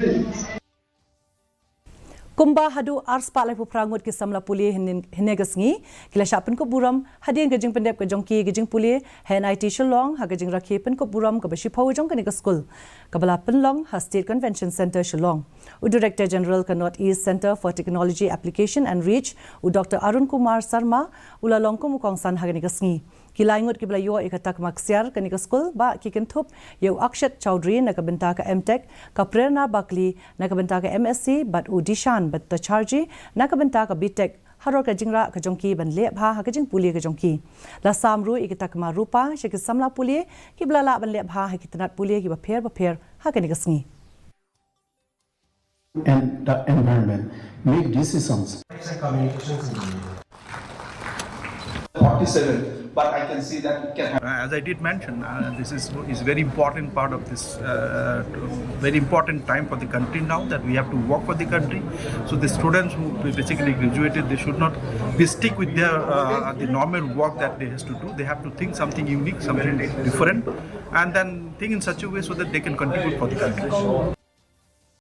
Kumba hadu ars palai puprangut ki samla puli hinegasngi kila shapen ko buram hadin gajing pendep ke jongki gajing puli HNIT Shillong ha gajing rakhi pen ko buram ka bashi phau jong kanika school kabala Pynlong ha State Convention Center Shillong u Director General ka North East Center for Technology Application and Reach u Dr Arun Kumar Sharma ulalong ko mukong san ha ganigasngi kilaingut kibla yo ikatak maksiar kanika school ba kikenthup yo Akshat Chowdhury nakabenta ka MTech ka Prerna Bakli nakabenta ka MSc bat u Dishan bat Tacharji nakabenta ka BTech haror ka jingra ka jongki ban le bha ha ka jing puli ka jongki la samru ikatak ma rupa sheki samla puli kibla la ban le bha ha kitanat puli ki ba pher ha kanika sngi and the environment make decisions. 47, but I can see that it can happen. As I did mention, this is very important part of this very important time for the country now that we have to work for the country. So the students who basically graduated, they should not be stick with their the normal work that they have to do. They have to think something unique, something different, and then think in such a way so that they can contribute for the country.